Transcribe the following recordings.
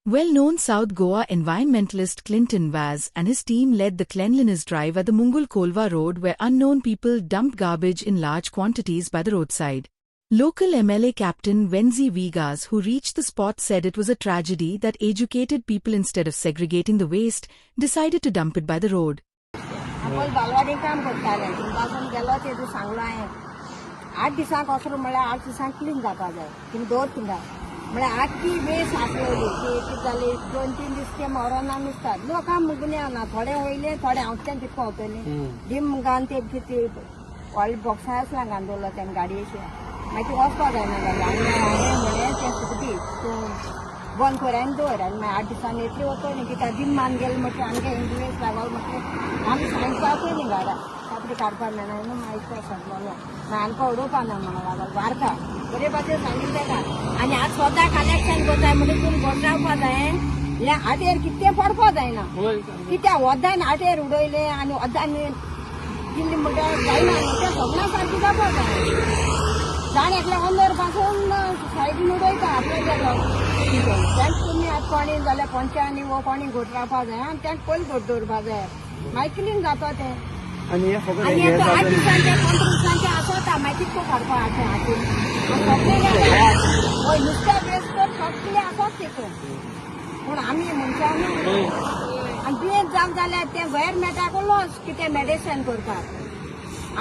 Well-known South Goa environmentalist Clinton Vaz and his team led the cleanliness drive at the Mungul Kolva road where unknown people dumped garbage in large quantities by the roadside. Local MLA Captain Wenzi Vigas, who reached the spot, said it was a tragedy that educated people, instead of segregating the waste, decided to dump it by the road. आपण बालवाडी काम करताले तुमकां गेलो ते सांगलो हांवें 8 दिसांक कसरो म्हळ्यार 8 दिसांक क्लीन जावपा जाय तुमी दवर थिंगा म्हळ्यार आख्खी वेस्ट आसलेली ती कितें जाली 2-3 दीस ते मरोना नुसता लोकां मुगुन्या ना थोडे वयले थोडे हांवच्यान कितें पावतली डिम घान ते कितें व्हडले बॉक्सा आसला घान दवरलो तेन्ना गाडयेचे मागीर वचपा जायना जालें आनी हांवें म्हळें तें सुकती तूं बंद कर आनी दवर आनी मागीर 8 दिसांनी येतली वतो न्ही कित्याक डिम मान गेले म्हटल्यार आमगे इंग्लीश लागल म्हटल्यार आमी सांगपा पळय न्ही घरा कापडी काडपा मेळना न्हू मागीर सांगलो मागीर आमकां उडोवपा ना म्हणून लागल वारता बरे भाशेन सांगिल्लें तेका आनी आज स्वता कलेक्शन करताय म्हणजे पूण गोड रावपा जाय हे आटेर कितें पडपा जायना कित्याक वदान आटेर उडयले आनी वदांनी दिल्ली म्हटल्यार जायना तें सगळ्यां सारकी जावपा जाय जाण एकल्या अंदर पासून सायडीन उडयता आपल्या गेलो तेंच तुमी आतां कोणी जाल्यार पंचांनी वो कोणी घोट रावपा जाय आनी तेंच पयलीं घोट दवरपा जाय मागीर क्लीन जाता तें आनी 8 दिसांचे 15 दिसांचे आसता मागीर कितको काडपा हातीन हय नुस्त्या वेस्ट कर सगळे आसात तितून पूण आमी मनशां न्हू आनी दुयेंत जावं जाल्यार तें भायर मेळटा लॉस कितें मेडिसीन करतात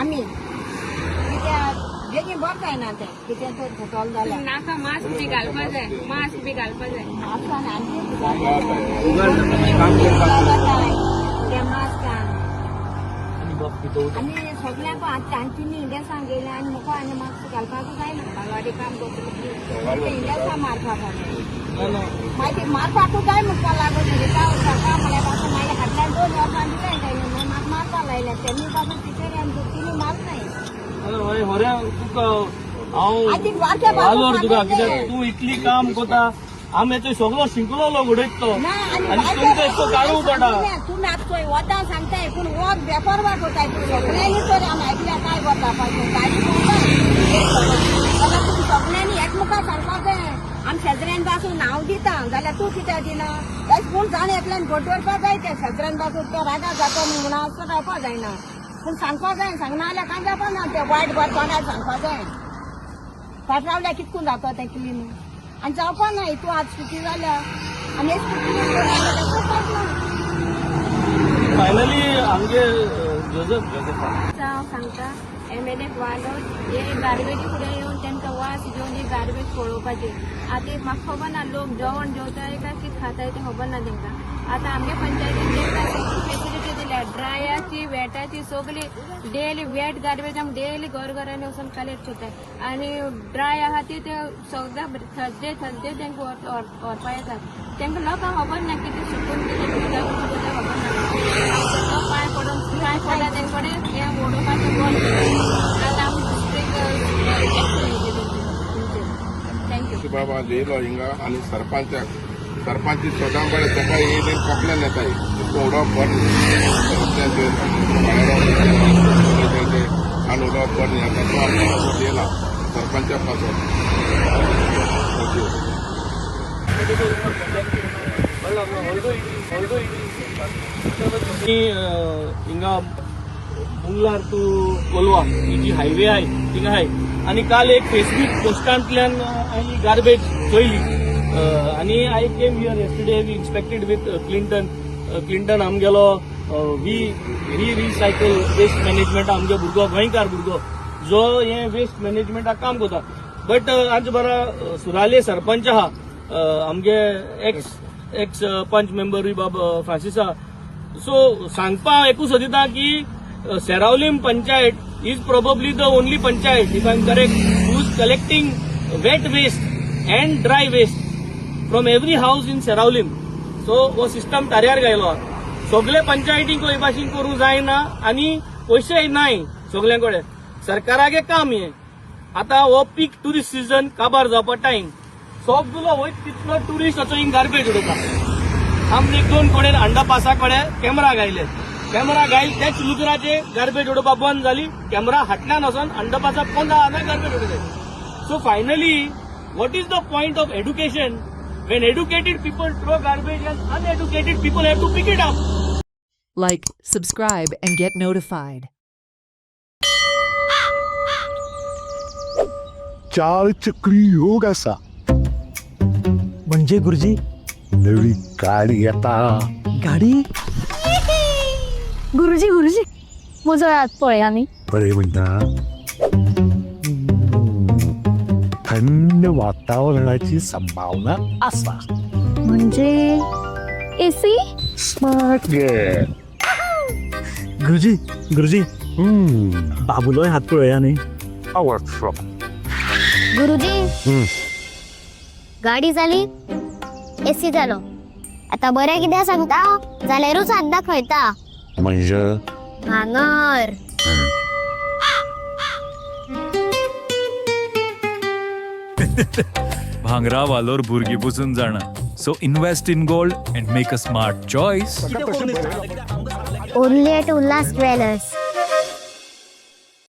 आमी कित्याक बेगीन बरें जायना तें कितें तर फुटोल जाल्यार नाका मास्क बी घालपा जाय आसा आनी ते मास्कान आनी सगळ्यांक तांच्यांनी इंडेसांक गेले आनी म्हाका आनी मास्क घालपाक जायना बालवाडी काम करता इंडेसां मारपाक मागीर मारपाकूच जाय म्हणपा लागून सकाळ म्हळ्यार पासून मागीर हातल्यान 2 वर्सां दिताय तेणी म्हाका मारपा लायले तेमी पासून टिचरी आनी तिणी मारनाय तू इतली काम करता आमी तो सगळो शिंकलो घडयत तो आनी तुमकां इसो काडू पडटा तुमी आतां खंय वता सांगताय पूण वत बेपरवा करताय सगळ्यांनी तर आमी आयकल्या काय करता पासून गाडी जाल्यार तुमी सगळ्यांनी एकमुखार सांगपा जाय आमी शेजऱ्यान पासून नांव दिता जाल्यार तूं कित्याक दिना हेच पूण जाण एकल्यान घोट दवरपा जाय ते शेजऱ्यान पासून तो रागा जाता म्हणून असो रावपा जायना पूण सांगपा जाय सांगना जाल्यार कांय जावपा ना ते वायट बरें तोंडार सांगपा जाय फाट रावल्यार कितकून जाता तें क्लीन आनी जावपा ना हितू आज स्थिती जाल्या आनी फायनली आमगे सांगता MLA वालोड हे गार्बेजी फुडें येवन तेंकां वास घेवन ही गार्बेज पळोवपाची आतां म्हाका खबर ना लोक जेवण जेवताय काय कितें खाताय तें खबर ना तेंकां आतां आमगे पंचायतीन तेंकां सगळी फेसिलिटी दिल्या ड्रायाची वेटाची सगळी डेली वेट गार्बेज आमी डेली घरांनी वचून कलेक्ट करताय आनी ड्राय आहा ती ते सगळ्या थर्सडे तेंकां व्हरपा येतात तेंकां लोकांक खबर ना कितें सुकून कितें खबर ना पांय पडला तेंकडे हें उडोवपाचें बंद आतां आमी थँक्यू बाबा येयलो हिंगा आनी सरपंच सदां बरें ताका येयले कपल्यान येताय उडोवप बरें आनी उडोवप बरें येता तो आमकां येयला सरपंचा पासून हिंगा मुंगलार टू कोलवा ही जी हायवे आहे थिंगा आहे आणि काल एक फेसबुक पोस्टांतल्यान हांवें गार्बेज चोयली आनी I came here yesterday we inspected with Clinton आमगेलो वी रिसायकल वेस्ट मॅनेजमेंट आमगे भुरगो गोंयकार भुरगो जो हे वेस्ट मॅनेजमेंटाक काम करता बट आज बरा सुराले सरपंच आहा आमगे एक्स पंच मेंबर रिबाब फ्रांसीस आहा सो सांगपा एकूच सोदिता की Seraulim panchayat is probably the only panchayat if I am correct who is collecting wet waste and dry waste from every house in Seraulim so वो सिस्टम तार्यार गायलो सगळे पंचायतीक हे भाशेन करूंक जायना आनी पयशेय नाय सगळ्यां कडेन सरकारागे काम हे आतां हो पीक टुरिस्ट सीजन काबार जावपा टायम सगळो वयत तितलो टुरिस्ट असो हिंग गार्बेज उडयता आमने 2 कडेन अंडरपासा कडेन कॅमेरा गायले कॅमेरा गायल त्याच लुकराचे गार्बेज उडोवपा बंद जाली कॅमेरा हाटल्यान वचोन अंडरपासा 15 गार्बेज उडयले so finally what is the point of education When educated people throw garbage and uneducated people have to pick it up. Like, subscribe, and get notified. चार चक्री योग असा म्हणजे गुरुजी नवी गाडी येता गाडी गुरुजी गुरुजी मोजळ्यात पळय आम्ही बरे म्हणता थंड वातावरणाची संभावना असा म्हणजे एसी स्मार्ट गेट गुरुजी गुरुजी बाबूलोय हात पळय आनी वर्कशॉप गुरुजी गाडी जाली एसी जालो आता बरें कितें सांगता जाल्यारूच हात दाखयता म्हणजे भांगर भांगरा वालोर भुरगीं बसून जाणा so invest in gold and make a smart choice only at Ulhas jewellers